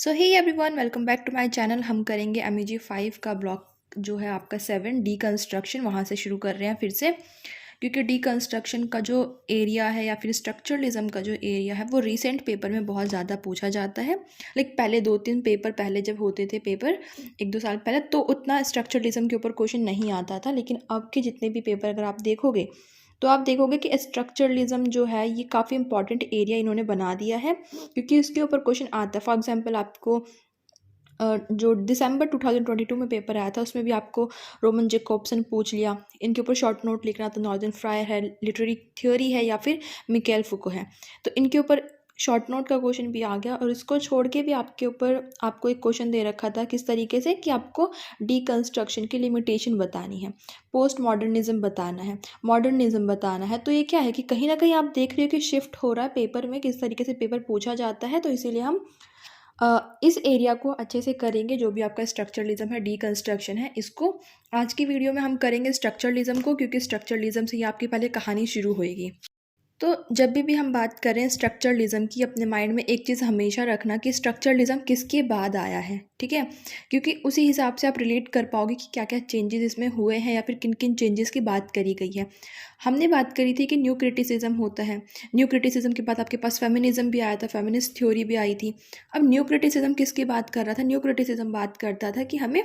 So hey everyone, welcome back to my channel. हम करेंगे MEG 5 का ब्लॉक जो है आपका 7 डीकंस्ट्रक्शन। वहाँ से शुरू कर रहे हैं फिर से, क्योंकि डीकंस्ट्रक्शन का जो एरिया है या फिर स्ट्रक्चरलिज्म का जो एरिया है वो रीसेंट पेपर में बहुत ज़्यादा पूछा जाता है। लाइक पहले 2-3 पेपर पहले जब होते थे पेपर 1-2 साल पहले, तो उतना स्ट्रक्चरलिज्म के ऊपर क्वेश्चन नहीं आता था। लेकिन अब के जितने भी पेपर अगर आप देखोगे तो आप देखोगे कि स्ट्रक्चरलिज्म जो है ये काफ़ी इंपॉर्टेंट एरिया इन्होंने बना दिया है, क्योंकि इसके ऊपर क्वेश्चन आता है। फॉर एग्जांपल आपको जो दिसंबर 2022 में पेपर आया था उसमें भी आपको रोमन जैकोब्सन पूछ लिया। इनके ऊपर शॉर्ट नोट लिखना था, नॉर्दर्न फ्रायर है, लिटरेरी थ्योरी है या फिर मिकेल फुको है। तो इनके ऊपर शॉर्ट नोट का क्वेश्चन भी आ गया। और इसको छोड़ के भी आपके ऊपर आपको एक क्वेश्चन दे रखा था किस तरीके से कि आपको डीकंस्ट्रक्शन की लिमिटेशन बतानी है, पोस्ट मॉडर्निज्म बताना है, मॉडर्निज्म बताना है। तो ये क्या है कि कहीं ना कहीं आप देख रहे हो कि शिफ्ट हो रहा है पेपर में, किस तरीके से पेपर पूछा जाता है। तो इसीलिए हम इस एरिया को अच्छे से करेंगे। जो भी आपका स्ट्रक्चरलिज्म है, डीकंस्ट्रक्शन है, इसको आज की वीडियो में हम करेंगे स्ट्रक्चरलिज्म को, क्योंकि स्ट्रक्चरलिज्म से ही आपकी पहले कहानी शुरू होएगी। तो जब भी हम बात करें स्ट्रक्चरलिज्म की, अपने माइंड में एक चीज़ हमेशा रखना कि स्ट्रक्चरलिज्म किसके बाद आया है, ठीक है। क्योंकि उसी हिसाब से आप रिलेट कर पाओगे कि क्या क्या चेंजेस इसमें हुए हैं या फिर किन किन चेंजेस की बात करी गई है। हमने बात करी थी कि न्यू क्रिटिसिज्म होता है। न्यू क्रिटिसिज्म के बाद आपके पास फेमिनिज्म भी आया था, फेमिनिस्ट थ्योरी भी आई थी। अब न्यू क्रिटिसिज्म किसकी बात कर रहा था? न्यू क्रिटिसिज्म बात करता था कि हमें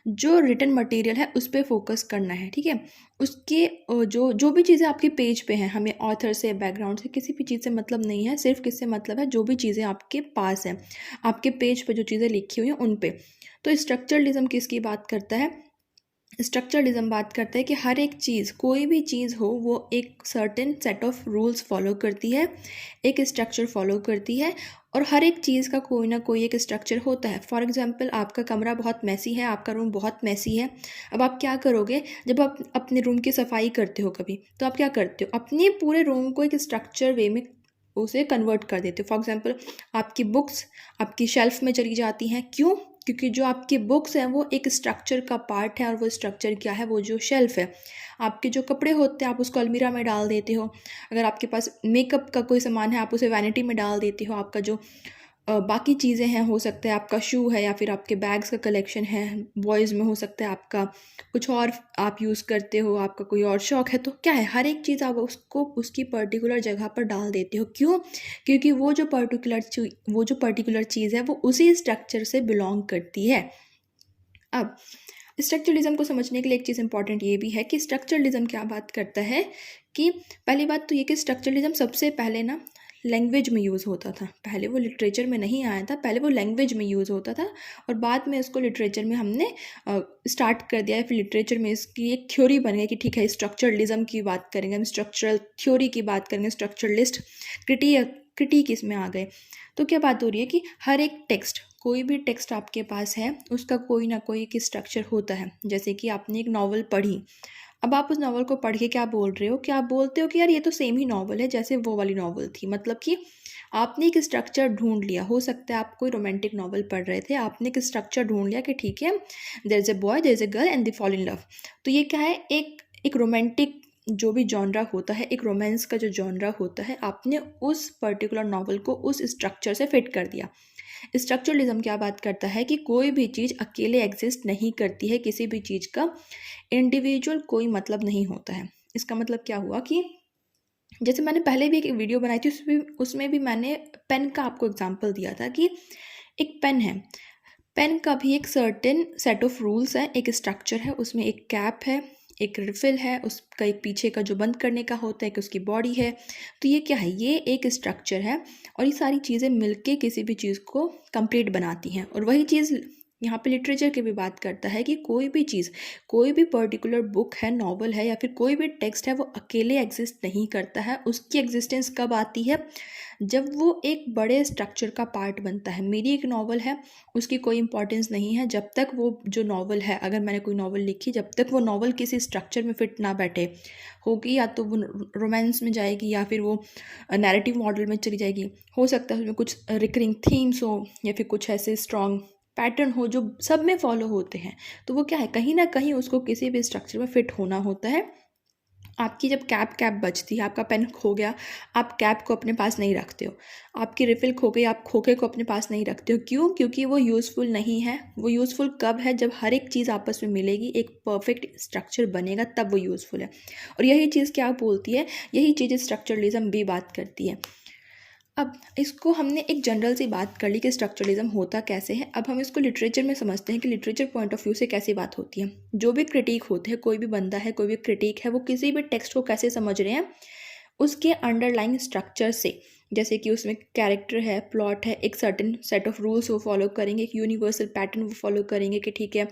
जो रिटन मटेरियल है उस पर फोकस करना है, ठीक है। उसके जो जो भी चीज़ें आपके पेज पे हैं, हमें ऑथर से, बैकग्राउंड से, किसी भी चीज़ से मतलब नहीं है। सिर्फ किससे मतलब है? जो भी चीज़ें आपके पास हैं, आपके पेज पे जो चीज़ें लिखी हुई हैं उन पे। तो स्ट्रक्चरलिज्म किसकी बात करता है? स्ट्रक्चरलिज्म बात करता है कि हर एक चीज़, कोई भी चीज़ हो, वो एक certain set of rules follow करती है, एक स्ट्रक्चर फॉलो करती है। और हर एक चीज़ का कोई ना कोई एक स्ट्रक्चर होता है। फॉर एग्जांपल आपका कमरा बहुत मैसी है, आपका रूम बहुत मैसी है। अब आप क्या करोगे? जब आप अपने रूम की सफाई करते हो कभी, तो आप क्या करते हो? अपने पूरे रूम को एक स्ट्रक्चर वे में उसे कन्वर्ट कर देते हो। फॉर एग्जांपल आपकी बुक्स आपकी शेल्फ में चली जाती हैं। क्यों? क्योंकि जो आपकी बुक्स हैं वो एक स्ट्रक्चर का पार्ट है, और वो स्ट्रक्चर क्या है? वो जो शेल्फ है। आपके जो कपड़े होते हैं आप उसको अलमीरा में डाल देते हो। अगर आपके पास मेकअप का कोई सामान है आप उसे वैनिटी में डाल देते हो। आपका जो बाकी चीज़ें हैं, हो सकता है आपका शू है या फिर आपके बैग्स का कलेक्शन है, बॉयज़ में हो सकता है आपका कुछ और आप यूज़ करते हो, आपका कोई और शौक है। तो क्या है, हर एक चीज़ आप उसको उसकी पर्टिकुलर जगह पर डाल देते हो। क्यों? क्योंकि वो जो पर्टिकुलर चीज़ है वो उसी स्ट्रक्चर से बिलोंग करती है। अब स्ट्रक्चरलिज्म को समझने के लिए एक चीज़ इंपॉर्टेंट ये भी है कि स्ट्रक्चरलिज्म क्या बात करता है कि पहली बात तो ये कि स्ट्रक्चरलिज्म सबसे पहले ना लैंग्वेज में यूज़ होता था। पहले वो लिटरेचर में नहीं आया था, पहले वो लैंग्वेज में यूज़ होता था। और बाद में इसको लिटरेचर में हमने स्टार्ट कर दिया है। फिर लिटरेचर में इसकी एक थ्योरी बन गई कि ठीक है, स्ट्रक्चरलिज्म की बात करेंगे हम, स्ट्रक्चरल थ्योरी की बात करेंगे, स्ट्रक्चरलिस्ट क्रिटिक इसमें आ गए। तो क्या बात हो रही है कि हर एक टेक्स्ट, कोई भी टेक्स्ट आपके पास है, उसका कोई ना कोई एक स्ट्रक्चर होता है। जैसे कि आपने एक नॉवल पढ़ी, अब आप उस नॉवल को पढ़ के क्या बोल रहे हो? कि आप बोलते हो कि यार ये तो सेम ही नॉवल है जैसे वो वाली नॉवल थी। मतलब कि आपने एक स्ट्रक्चर ढूंढ लिया। हो सकता है आप कोई रोमांटिक नॉवल पढ़ रहे थे, आपने एक स्ट्रक्चर ढूंढ लिया कि ठीक है, there is a boy, there is a girl and they fall in love. तो ये क्या है? एक रोमांटिक जो भी जॉनरा होता है, एक रोमांस का जो जॉनरा होता है, आपने उस पर्टिकुलर नॉवल को उस स्ट्रक्चर से फिट कर दिया। स्ट्रक्चरलिज्म क्या बात करता है कि कोई भी चीज़ अकेले एग्जिस्ट नहीं करती है, किसी भी चीज़ का इंडिविजुअल कोई मतलब नहीं होता है। इसका मतलब क्या हुआ कि जैसे मैंने पहले भी एक वीडियो बनाई थी, उसमें भी मैंने पेन का आपको एग्जांपल दिया था कि एक पेन है, पेन का भी एक सर्टेन सेट ऑफ रूल्स है, एक स्ट्रक्चर है, उसमें एक कैप है, एक रिफिल है, उसका एक पीछे का जो बंद करने का होता है, कि उसकी बॉडी है। तो ये क्या है? ये एक स्ट्रक्चर है, और ये सारी चीज़ें मिलके किसी भी चीज़ को कंप्लीट बनाती हैं। और वही चीज़ यहाँ पे लिटरेचर की भी बात करता है कि कोई भी चीज़, कोई भी पर्टिकुलर बुक है, नॉवल है या फिर कोई भी टेक्स्ट है, वो अकेले एग्जिस्ट नहीं करता है। उसकी एग्जिस्टेंस कब आती है? जब वो एक बड़े स्ट्रक्चर का पार्ट बनता है। मेरी एक नॉवल है, उसकी कोई इंपॉर्टेंस नहीं है जब तक वो जो नॉवल है, अगर मैंने कोई नॉवल लिखी, जब तक वो नॉवल किसी स्ट्रक्चर में फिट ना बैठे होगी, या तो वो रोमांस में जाएगी या फिर वो नैरेटिव मॉडल में चली जाएगी। हो सकता है उसमें कुछ रिकरिंग थीम्स हो या फिर कुछ ऐसे स्ट्रॉन्ग पैटर्न हो जो सब में फॉलो होते हैं। तो वो क्या है, कहीं ना कहीं उसको किसी भी स्ट्रक्चर में फिट होना होता है। आपकी जब कैप कैप बचती है, आपका पेन खो गया, आप कैप को अपने पास नहीं रखते हो। आपकी रिफ़िल खो गई, आप खोखे को अपने पास नहीं रखते हो। क्यों? क्योंकि वो यूज़फुल नहीं है। वो यूज़फुल कब है? जब हर एक चीज़ आपस में मिलेगी, एक परफेक्ट स्ट्रक्चर बनेगा, तब वो यूज़फुल है। और यही चीज़ क्या बोलती है? यही चीज़ स्ट्रक्चरलिज्म भी बात करती है। अब इसको हमने एक जनरल सी बात कर ली कि स्ट्रक्चरलिज्म होता कैसे है। अब हम इसको लिटरेचर में समझते हैं कि लिटरेचर पॉइंट ऑफ व्यू से कैसी बात होती है। जो भी क्रिटिक होते हैं, कोई भी बंदा है, कोई भी क्रिटिक है, वो किसी भी टेक्स्ट को कैसे समझ रहे हैं, उसके अंडरलाइंग स्ट्रक्चर से। जैसे कि उसमें कैरेक्टर है, प्लॉट है, एक सर्टेन सेट ऑफ रूल्स वो फॉलो करेंगे, एक यूनिवर्सल पैटर्न वो फॉलो करेंगे कि ठीक है,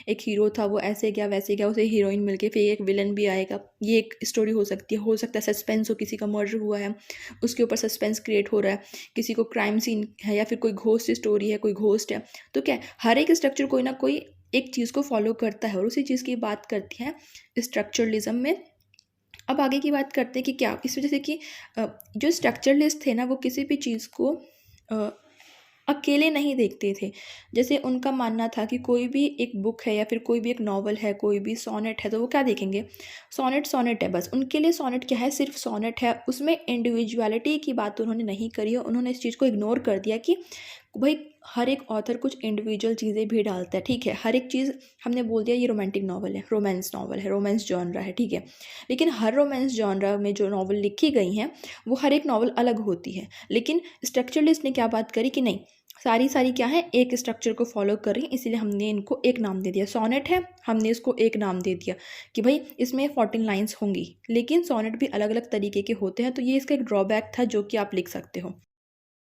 एक हीरो था, वो ऐसे गया वैसे गया, उसे हीरोइन मिल गई, फिर एक विलन भी आएगा। ये एक स्टोरी हो सकती है। हो सकता है सस्पेंस हो, किसी का मर्डर हुआ है, उसके ऊपर सस्पेंस क्रिएट हो रहा है, किसी को क्राइम सीन है, या फिर कोई घोस्ट स्टोरी है, कोई घोस्ट है। तो क्या है, हर एक स्ट्रक्चर कोई ना कोई एक चीज़ को फॉलो करता है, और उसी चीज़ की बात करती है स्ट्रक्चरलिज्म में। अब आगे की बात करते हैं कि क्या इस वजह से कि जो स्ट्रक्चरलिस्ट थे ना, वो किसी भी चीज़ को अ, अकेले नहीं देखते थे। जैसे उनका मानना था कि कोई भी एक बुक है, या फिर कोई भी एक नॉवल है, कोई भी सोनेट है, तो वो क्या देखेंगे? सोनेट सोनेट है बस। उनके लिए सोनेट क्या है? सिर्फ सोनेट है। उसमें इंडिविजुअलिटी की बात उन्होंने नहीं करी है। उन्होंने इस चीज़ को इग्नोर कर दिया कि भाई हर एक ऑथर कुछ इंडिविजुअल चीज़ें भी डालता है। ठीक है, हर एक चीज़ हमने बोल दिया ये रोमांटिक नॉवल है, रोमांस नॉवल है, रोमांस जॉनरा है, ठीक है। लेकिन हर रोमांस जॉनरा में जो नॉवल लिखी गई हैं, वो हर एक नॉवल अलग होती है। लेकिन स्ट्रक्चरलिस्ट ने क्या बात करी कि नहीं, सारी सारी क्या है, एक स्ट्रक्चर को फॉलो कर रही हैं, इसलिए हमने इनको एक नाम दे दिया। सोनेट है, हमने इसको एक नाम दे दिया कि भाई इसमें 14 लाइन्स होंगी। लेकिन सोनेट भी अलग अलग तरीके के होते हैं, तो ये इसका एक ड्रॉबैक था जो कि आप लिख सकते हो।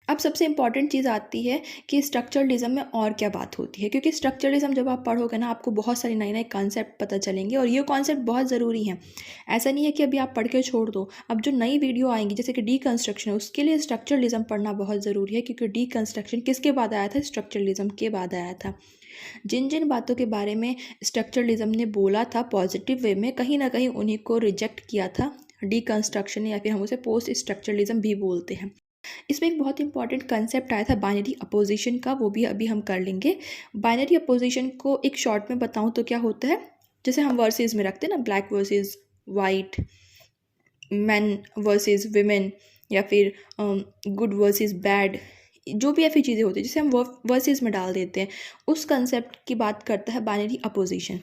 अब सबसे इंपॉर्टेंट चीज़ आती है कि स्ट्रक्चरलिज्म में और क्या बात होती है, क्योंकि स्ट्रक्चरलिज्म जब आप पढ़ोगे ना, आपको बहुत सारे नए नए कॉन्सेप्ट पता चलेंगे, और ये कॉन्सेप्ट बहुत ज़रूरी हैं। ऐसा नहीं है कि अभी आप पढ़ के छोड़ दो। अब जो नई वीडियो आएंगी, जैसे कि डीकंस्ट्रक्शन है, उसके लिए स्ट्रक्चरलिज्म पढ़ना बहुत ज़रूरी है, क्योंकि डीकंस्ट्रक्शन किसके बाद आया था? स्ट्रक्चरलिज्म के बाद आया था। जिन जिन बातों के बारे में स्ट्रक्चरलिज्म ने बोला था पॉजिटिव वे में, कहीं ना कहीं उन्हीं को रिजेक्ट किया था डीकंस्ट्रक्शन, या फिर हम उसे पोस्ट स्ट्रक्चरलिज्म भी बोलते हैं। इसमें एक बहुत इंपॉर्टेंट कंसेप्ट आया था बाइनरी अपोजिशन का, वो भी अभी हम कर लेंगे। बाइनरी अपोजिशन को एक शॉर्ट में बताऊं तो क्या होता है, जैसे हम वर्सेस में रखते हैं ना, black versus white, man versus women, या फिर गुड वर्सेस बैड, जो भी ऐसी चीज़ें होती हैं जिसे हम वर्सेस में डाल देते हैं, उस कंसेप्ट की बात करता है बाइनरी अपोजिशन।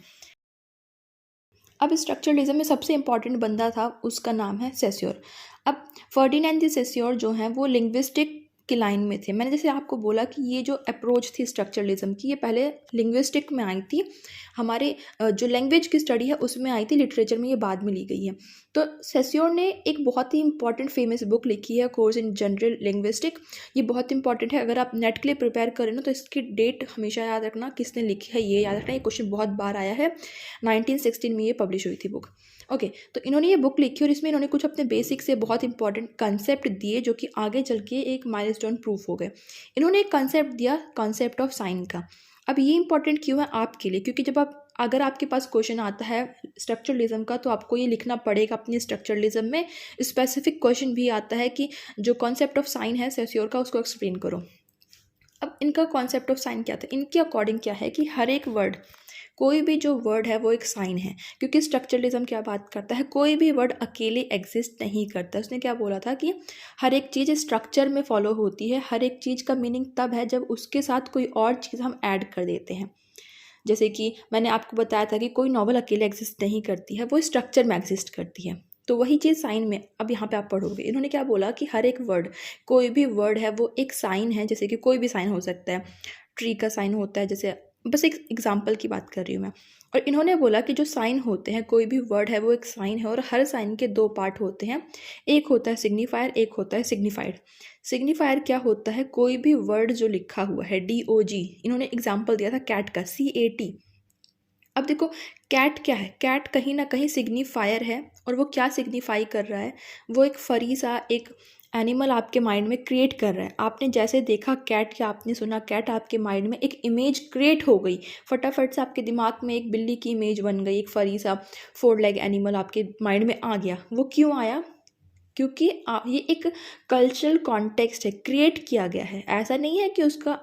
अब स्ट्रक्चरलिज्म में सबसे इंपॉर्टेंट बंदा था, उसका नाम है सेस्योर। अब फर्डिनेंड द सेस्योर जो हैं, वो लिंग्विस्टिक की लाइन में थे। मैंने जैसे आपको बोला कि ये जो अप्रोच थी स्ट्रक्चरलिज्म की, ये पहले लिंग्विस्टिक में आई थी। हमारे जो लैंग्वेज की स्टडी है उसमें आई थी, लिटरेचर में ये बाद में ली गई है। तो सेस्योर ने एक बहुत ही इंपॉर्टेंट फेमस बुक लिखी है, कोर्स इन जनरल लिंग्विस्टिक। ये बहुत इंपॉर्टेंट है, अगर आप नेट के लिए प्रिपेयर करें ना, तो इसकी डेट हमेशा याद रखना, किसने लिखी है ये याद रखना। ये क्वेश्चन बहुत बार आया है। 1916 में ये पब्लिश हुई थी बुक। ओके, तो इन्होंने ये बुक लिखी, और इसमें इन्होंने कुछ अपने बेसिक से बहुत इंपॉर्टेंट कंसेप्ट दिए, जो कि आगे चल के एक माइलस्टोन प्रूफ हो गए। इन्होंने एक कंसेप्ट दिया, कॉन्सेप्ट ऑफ साइन का। अब ये इंपॉर्टेंट क्यों है आपके लिए? क्योंकि जब आप, अगर आपके पास क्वेश्चन आता है स्ट्रक्चरलिज्म का, तो आपको ये लिखना पड़ेगा अपनी स्ट्रक्चरलिज्म में। स्पेसिफिक क्वेश्चन भी आता है कि जो कॉन्सेप्ट ऑफ साइन है सेस्योर का, उसको एक्सप्लेन करो। अब इनका कॉन्सेप्ट ऑफ साइन क्या था? इनके अकॉर्डिंग क्या है कि हर एक वर्ड, कोई भी जो वर्ड है वो एक साइन है। क्योंकि स्ट्रक्चरलिज्म क्या बात करता है, कोई भी वर्ड अकेले एग्जिस्ट नहीं करता। उसने क्या बोला था कि हर एक चीज़ स्ट्रक्चर में फॉलो होती है। हर एक चीज़ का मीनिंग तब है जब उसके साथ कोई और चीज़ हम ऐड कर देते हैं। जैसे कि मैंने आपको बताया था कि कोई नॉवल अकेले एग्जिस्ट नहीं करती है, वो स्ट्रक्चर में एग्जिस्ट करती है। तो वही चीज़ साइन में अब यहाँ पे आप पढ़ोगे। इन्होंने क्या बोला कि हर एक वर्ड, कोई भी वर्ड है वो एक साइन है। जैसे कि कोई भी साइन हो सकता है, ट्री का साइन होता है, जैसे बस एक एग्जाम्पल की बात कर रही हूँ मैं। और इन्होंने बोला कि जो साइन होते हैं, कोई भी वर्ड है वो एक साइन है, और हर साइन के दो पार्ट होते हैं। एक होता है सिग्निफायर, एक होता है सिग्निफाइड। सिग्निफायर क्या होता है? कोई भी वर्ड जो लिखा हुआ है, DOG, इन्होंने एग्जाम्पल दिया था कैट का, CAT। अब देखो, कैट क्या है? कैट कहीं ना कहीं सिग्निफायर है, और वो क्या सिग्निफाई कर रहा है? वो एक फरी सा एक एनिमल आपके माइंड में क्रिएट कर रहा है। आपने जैसे देखा कैट, या आपने सुना कैट, आपके माइंड में एक इमेज क्रिएट हो गई। फटाफट से आपके दिमाग में एक बिल्ली की इमेज बन गई, एक फरी सा 4 लेग एनिमल आपके माइंड में आ गया। वो क्यों आया? क्योंकि ये एक कल्चरल कॉन्टेक्स्ट है, क्रिएट किया गया है। ऐसा नहीं है कि उसका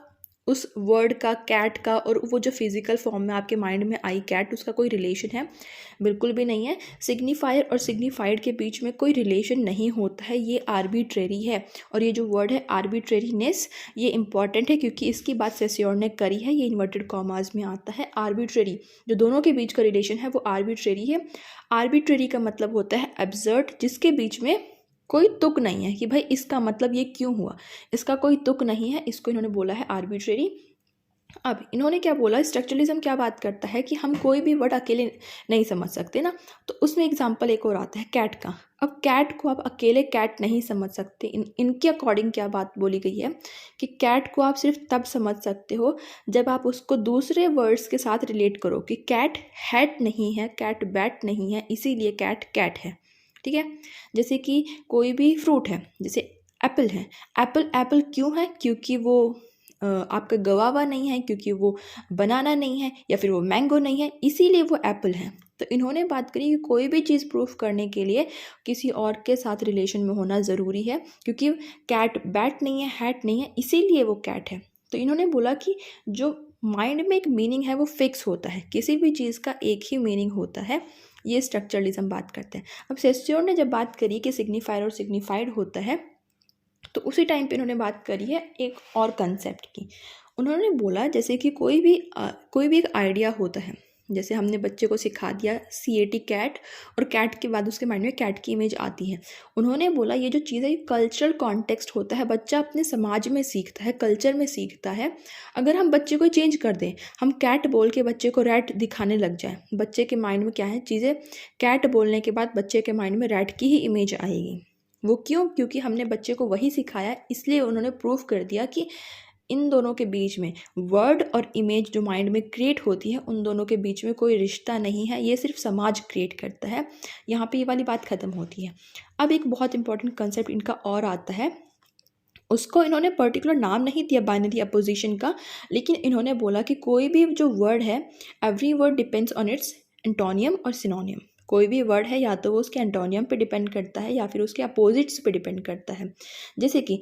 उस वर्ड का, कैट का, और वो जो फिजिकल फॉर्म में आपके माइंड में आई कैट, उसका कोई रिलेशन है? बिल्कुल भी नहीं है। सिग्निफायर और सिग्निफाइड के बीच में कोई रिलेशन नहीं होता है, ये आर्बिट्रेरी है। और ये जो वर्ड है आर्बिट्रेरीनेस, ये इंपॉर्टेंट है क्योंकि इसकी बात सेस्योर ने करी है, ये इन्वर्टेड कॉमास में आता है। आर्बिट्रेरी, जो दोनों के बीच का रिलेशन है वो आर्बिट्रेरी है। आर्बिट्रेरी का मतलब होता है एब्सर्ड, जिसके बीच में कोई तुक नहीं है कि भाई इसका मतलब ये क्यों हुआ, इसका कोई तुक नहीं है, इसको इन्होंने बोला है आर्बिट्रेरी। अब इन्होंने क्या बोला, स्ट्रक्चरलिज्म क्या बात करता है कि हम कोई भी वर्ड अकेले नहीं समझ सकते ना, तो उसमें एग्जांपल एक और आता है कैट का। अब कैट को आप अकेले कैट नहीं समझ सकते, इनके अकॉर्डिंग क्या बात बोली गई है कि कैट को आप सिर्फ तब समझ सकते हो जब आप उसको दूसरे वर्ड्स के साथ रिलेट करो कि कैट हैट नहीं है, कैट बैट नहीं है, इसीलिए कैट कैट है। ठीक है, जैसे कि कोई भी फ्रूट है, जैसे एप्पल है, एप्पल एप्पल क्यों है? क्योंकि वो आपका गवावा नहीं है, क्योंकि वो बनाना नहीं है, या फिर वो मैंगो नहीं है, इसीलिए वो एप्पल है। तो इन्होंने बात करी कि कोई भी चीज़ प्रूफ करने के लिए किसी और के साथ रिलेशन में होना ज़रूरी है, क्योंकि कैट बैट नहीं है, हैट नहीं है, इसीलिए वो कैट है। तो इन्होंने बोला कि जो माइंड में एक मीनिंग है वो फिक्स होता है, किसी भी चीज़ का एक ही मीनिंग होता है, ये स्ट्रक्चरलिज्म बात करते हैं। अब सेस्योर ने जब बात करी कि सिग्निफायर और सिग्निफाइड होता है, तो उसी टाइम पे उन्होंने बात करी है एक और कंसेप्ट की। उन्होंने बोला जैसे कि कोई भी एक आइडिया होता है, जैसे हमने बच्चे को सिखा दिया CAT कैट, और कैट के बाद उसके माइंड में कैट की इमेज आती है। उन्होंने बोला ये जो चीज़ है ये कल्चरल कॉन्टेक्स्ट होता है, बच्चा अपने समाज में सीखता है, कल्चर में सीखता है। अगर हम बच्चे को चेंज कर दें, हम कैट बोल के बच्चे को रैट दिखाने लग जाए, बच्चे के माइंड में क्या है चीज़ें, कैट बोलने के बाद बच्चे के माइंड में रैट की ही इमेज आएगी। वो क्यों? क्योंकि हमने बच्चे को वही सिखाया, इसलिए उन्होंने प्रूफ कर दिया कि इन दोनों के बीच में वर्ड और इमेज जो माइंड में क्रिएट होती है, उन दोनों के बीच में कोई रिश्ता नहीं है, ये सिर्फ समाज क्रिएट करता है। यहाँ पे ये वाली बात ख़त्म होती है। अब एक बहुत इंपॉर्टेंट कंसेप्ट इनका और आता है, उसको इन्होंने पर्टिकुलर नाम नहीं दिया बाइनरी अपोजिशन का, लेकिन इन्होंने बोला कि कोई भी जो वर्ड है, every word depends on it's antonym और सिनोनियम। कोई भी वर्ड है या तो वो उसके एंटोनियम पे डिपेंड करता है या फिर उसके अपोजिट्स पे डिपेंड करता है। जैसे कि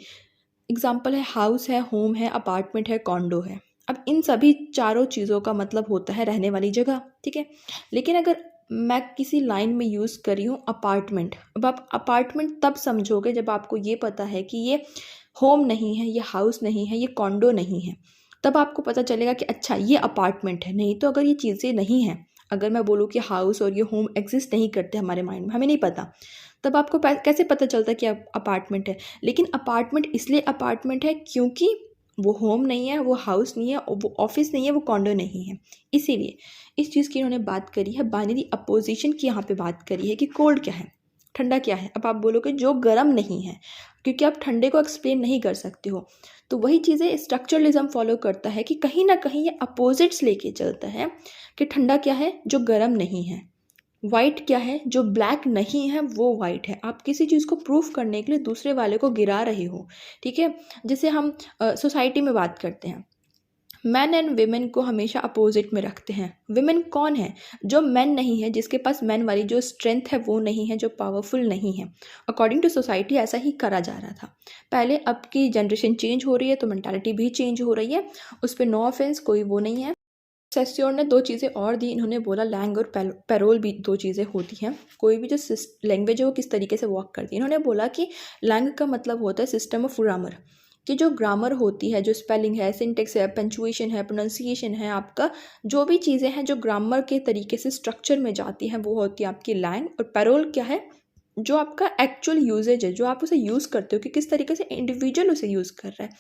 एग्जांपल है हाउस है, होम है, अपार्टमेंट है, कॉन्डो है। अब इन सभी चारों चीज़ों का मतलब होता है रहने वाली जगह, ठीक है। लेकिन अगर मैं किसी लाइन में यूज़ कर रही हूँ अपार्टमेंट, अब आप अपार्टमेंट तब समझोगे जब आपको ये पता है कि ये होम नहीं है, ये हाउस नहीं है, ये कॉन्डो नहीं है, तब आपको पता चलेगा कि अच्छा ये अपार्टमेंट है। नहीं तो अगर ये चीज़ें नहीं हैं, अगर मैं बोलूँ कि हाउस और ये होम एग्जिस्ट नहीं करते हमारे माइंड में, हमें नहीं पता, तब आपको कैसे पता चलता कि अपार्टमेंट है। लेकिन अपार्टमेंट इसलिए अपार्टमेंट है क्योंकि वो होम नहीं है, वो हाउस नहीं है, वो ऑफिस नहीं है, वो कॉन्डो नहीं है। इसीलिए इस चीज़ की इन्होंने बात करी है, बाइनरी अपोजिशन की यहाँ पे बात करी है कि कोल्ड क्या है, ठंडा क्या है। अब आप बोलोगे जो गर्म नहीं है, क्योंकि आप ठंडे को एक्सप्लेन नहीं कर सकते हो। तो वही चीज़ें स्ट्रक्चरलिज्म फॉलो करता है कि कहीं ना कहीं ये अपोजिट्स लेके चलता है कि ठंडा क्या है, जो गर्म नहीं है, वाइट क्या है, जो ब्लैक नहीं है वो वाइट है। आप किसी चीज़ को प्रूफ करने के लिए दूसरे वाले को गिरा रहे हो, ठीक है। जैसे हम सोसाइटी में बात करते हैं, मैन एंड वेमेन को हमेशा अपोजिट में रखते हैं। वेमेन कौन है? जो मैन नहीं है, जिसके पास मैन वाली जो स्ट्रेंथ है वो नहीं है, जो पावरफुल नहीं है। अकॉर्डिंग टू सोसाइटी ऐसा ही करा जा रहा था पहले। अब की जनरेशन चेंज हो रही है तो मेंटालिटी भी चेंज हो रही है, उस पर नो ऑफेंस, कोई वो नहीं है। सेस्योर ने दो चीज़ें और दी, इन्होंने बोला लैंग और पैरोल भी दो चीज़ें होती हैं। कोई भी जो लैंग्वेज है वो किस तरीके से वर्क करती है। इन्होंने बोला कि लैंग का मतलब होता है सिस्टम ऑफ ग्रामर, कि जो ग्रामर होती है, जो स्पेलिंग है, सिंटेक्स है, पंचुएशन है, प्रोनाउंसिएशन है, आपका जो भी चीज़ें हैं जो ग्रामर के तरीके से स्ट्रक्चर में जाती हैं, वो होती है आपकी लैंग। और पैरोल क्या है? जो आपका एक्चुअल यूजेज है, जो आप उसे यूज़ करते हो कि किस तरीके से इंडिविजुअल उसे यूज़ कर रहा है।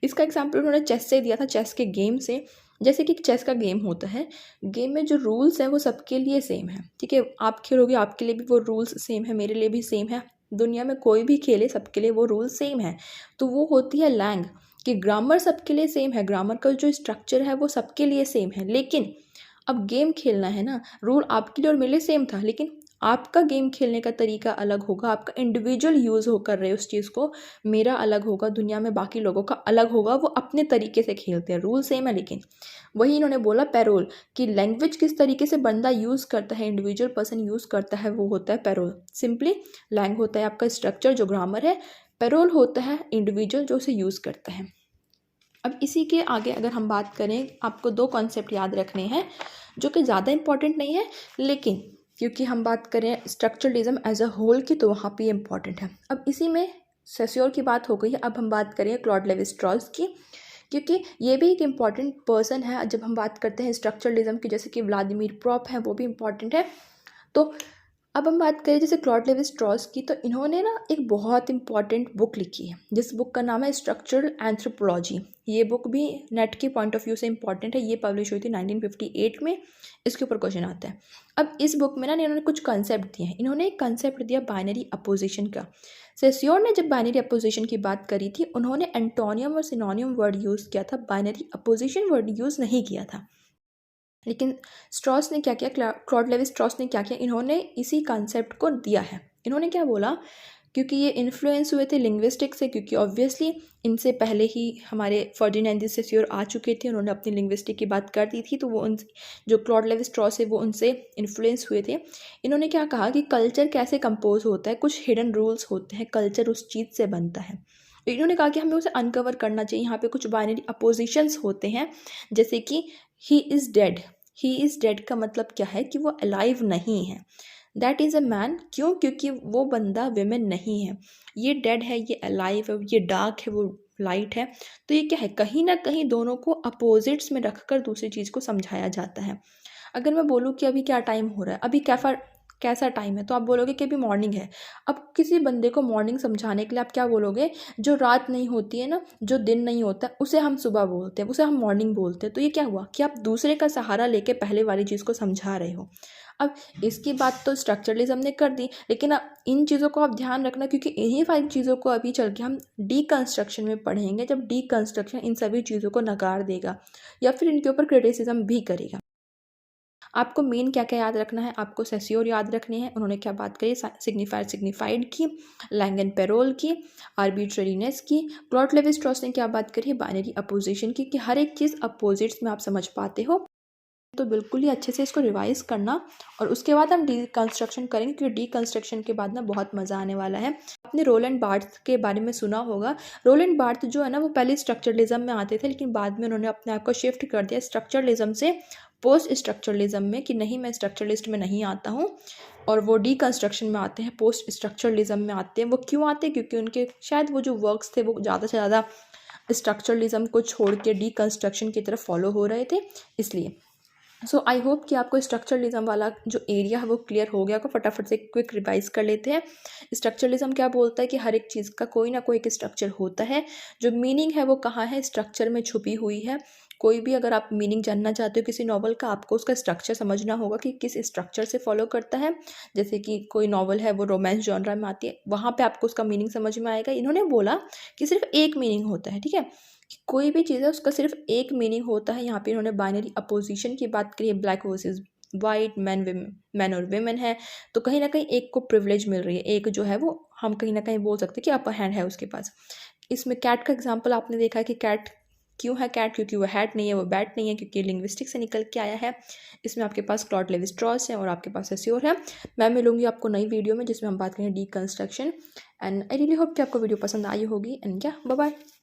इसका एग्जाम्पल उन्होंने चेस से दिया था, चेस के गेम से। जैसे कि चेस का गेम होता है, गेम में जो रूल्स हैं वो सबके लिए सेम है, ठीक है। आप खेलोगे, आपके लिए भी वो रूल्स सेम है, मेरे लिए भी सेम है, दुनिया में कोई भी खेले सबके लिए वो रूल सेम है। तो वो होती है लैंग, कि ग्रामर सबके लिए सेम है, ग्रामर का जो स्ट्रक्चर है वो सबके लिए सेम है। लेकिन अब गेम खेलना है ना, रूल आपके लिए और मेरे लिए सेम था, लेकिन आपका गेम खेलने का तरीका अलग होगा, आपका इंडिविजुअल यूज़ हो कर रहे हो उस चीज़ को, मेरा अलग होगा, दुनिया में बाकी लोगों का अलग होगा, वो अपने तरीके से खेलते हैं, रूल सेम है। लेकिन वही इन्होंने बोला पैरोल, कि लैंग्वेज किस तरीके से बंदा यूज़ करता है, इंडिविजुअल पर्सन यूज़ करता है, वो होता है पैरोल। सिंपली लैंग होता है आपका स्ट्रक्चर जो ग्रामर है, पैरोल होता है इंडिविजुअल जो उसे यूज़ करता है। अब इसी के आगे अगर हम बात करें, आपको दो कॉन्सेप्ट याद रखने हैं जो कि ज़्यादा इंपॉर्टेंट नहीं है, लेकिन क्योंकि हम बात करें स्ट्रक्चरलिज्म एज अ होल की तो वहाँ पे इम्पॉर्टेंट है। अब इसी में सेस्योर की बात हो गई है, अब हम बात करें क्लॉड लेवी स्ट्रॉस की, क्योंकि ये भी एक इम्पॉर्टेंट पर्सन है जब हम बात करते हैं स्ट्रक्चरलिज्म की, जैसे कि व्लादिमीर प्रॉप है, वो भी इम्पॉर्टेंट है। तो अब हम बात करें जैसे क्लॉड लेवी स्ट्रॉस की, तो इन्होंने ना एक बहुत इंपॉर्टेंट बुक लिखी है जिस बुक का नाम है स्ट्रक्चरल एंथ्रोपोलॉजी। ये बुक भी नेट के पॉइंट ऑफ व्यू से इंपॉर्टेंट है। ये पब्लिश हुई थी 1958 में। इसके ऊपर क्वेश्चन आता है। अब इस बुक में ना इन्होंने कुछ कंसेप्ट दिए हैं। इन्होंने एक कंसेप्ट दिया बाइनरी अपोजिशन का। सेस्योर ने जब बाइनरी अपोजिशन की बात करी थी, उन्होंने एंटोनियम और सिनोनियम वर्ड यूज़ किया था, बाइनरी अपोजिशन वर्ड यूज़ नहीं किया था। लेकिन स्ट्रॉस ने क्या किया, क्लॉड लेवी स्ट्रॉस ने क्या किया, इन्होंने इसी कॉन्सेप्ट को दिया है। इन्होंने क्या बोला, क्योंकि ये इन्फ्लुएंस हुए थे लिंग्विस्टिक से, क्योंकि ऑब्वियसली इनसे पहले ही हमारे फर्डिनेंड द सेस्योर आ चुके थे, उन्होंने अपनी लिंग्विस्टिक की बात कर दी थी, तो वो उन जो क्लॉड लेवी स्ट्रॉस है वो उनसे इन्फ्लुएंस हुए थे। इन्होंने क्या कहा कि कल्चर कैसे कंपोज होता है, कुछ हिडन रूल्स होते हैं, कल्चर उस चीज़ से बनता है। तो इन्होंने कहा कि हमें उसे अनकवर करना चाहिए। यहाँ पे कुछ बाइनरी अपोजिशंस होते हैं, जैसे कि he is dead. He is dead का मतलब क्या है कि वो अलाइव नहीं है। दैट इज़ अ मैन, क्यों, क्योंकि वो बंदा विमेन नहीं है। ये डेड है, ये अलाइव है, ये डार्क है, वो लाइट है। तो ये क्या है, कहीं ना कहीं दोनों को अपोजिट्स में रखकर दूसरी चीज़ को समझाया जाता है। अगर मैं बोलूँ कि अभी क्या टाइम हो रहा है, अभी कैसा टाइम है, तो आप बोलोगे कि अभी मॉर्निंग है। अब किसी बंदे को मॉर्निंग समझाने के लिए आप क्या बोलोगे, जो रात नहीं होती है ना, जो दिन नहीं होता, उसे हम सुबह बोलते हैं, उसे हम मॉर्निंग बोलते हैं। तो ये क्या हुआ कि आप दूसरे का सहारा लेके पहले वाली चीज़ को समझा रहे हो। अब इसकी बात तो स्ट्रक्चरलिज्म ने कर दी, लेकिन अब इन चीज़ों को आप ध्यान रखना, क्योंकि इन्हीं 5 चीज़ों को अभी चल के हम डीकंस्ट्रक्शन में पढ़ेंगे, जब डीकंस्ट्रक्शन इन सभी चीज़ों को नकार देगा या फिर इनके ऊपर क्रिटिसिज्म भी करेगा। आपको मेन क्या क्या याद रखना है, आपको सेस्योर याद रखने हैं, उन्होंने क्या बात करी, सिग्निफायर सिग्निफाइड की, लैंगन पेरोल की, आर्बिट्रेरीनेस की। क्लॉड लेवी स्ट्रॉस ने क्या बात करी, बाइनरी अपोजिशन की, कि हर एक चीज़ अपोजिट्स में आप समझ पाते हो। तो बिल्कुल ही अच्छे से इसको रिवाइज करना, और उसके बाद हम डीकंस्ट्रक्शन करेंगे, क्योंकि डीकंस्ट्रक्शन के बाद ना बहुत मज़ा आने वाला है। आपने रोलैंड बार्थ्स के बारे में सुना होगा। रोलैंड बार्थ्स जो है ना, वो पहले स्ट्रक्चरलिज्म में आते थे, लेकिन बाद में उन्होंने अपने आप को शिफ्ट कर दिया स्ट्रक्चरलिज्म से पोस्ट स्ट्रक्चरलिज्म में, कि नहीं, मैं स्ट्रक्चरलिस्ट में नहीं आता हूँ, और वो डीकंस्ट्रक्शन में आते हैं, पोस्ट स्ट्रक्चरलिज्म में आते हैं। वो क्यों आते हैं, क्योंकि उनके शायद वो जो वर्क्स थे वो ज़्यादा से ज़्यादा स्ट्रक्चरलिज्म को छोड़ के डीकंस्ट्रक्शन की तरफ फॉलो हो रहे थे, इसलिए। सो आई होप कि आपको स्ट्रक्चरलिज्म वाला जो एरिया है वो क्लियर हो गया होगा। फटाफट से क्विक रिवाइज कर लेते हैं। स्ट्रक्चरलिज्म क्या बोलता है कि हर एक चीज़ का कोई ना कोई एक स्ट्रक्चर होता है, जो मीनिंग है वो कहाँ है, स्ट्रक्चर में छुपी हुई है। कोई भी अगर आप मीनिंग जानना चाहते हो किसी नॉवल का, आपको उसका स्ट्रक्चर समझना होगा कि किस स्ट्रक्चर से फॉलो करता है। जैसे कि कोई नॉवल है वो रोमांस जॉनरा में आती है, वहाँ पे आपको उसका मीनिंग समझ में आएगा। इन्होंने बोला कि सिर्फ एक मीनिंग होता है, ठीक है, कि कोई भी चीज़ है उसका सिर्फ एक मीनिंग होता है। यहाँ पे इन्होंने बाइनरी अपोजिशन की बात करी है, ब्लैक वर्सेस वाइट, मैन और वेमेन है, तो कहीं ना कहीं एक को प्रिविलेज मिल रही है, एक जो है वो हम कहीं ना कहीं बोल सकते हैं कि अपर हैंड है उसके पास। इसमें कैट का एग्जाम्पल आपने देखा है कि कैट क्यों है कैट, क्योंकि वो हैट नहीं है, वो बैट नहीं है, क्योंकि लिंग्विस्टिक से निकल के आया है। इसमें आपके पास क्लॉड लेवी स्ट्रॉस है और आपके पास सेस्योर है। मैं मिलूंगी आपको नई वीडियो में जिसमें हम बात करेंगे deconstruction. And I really hope कि आपको वीडियो पसंद आई होगी। एंड क्या, बाय बाय।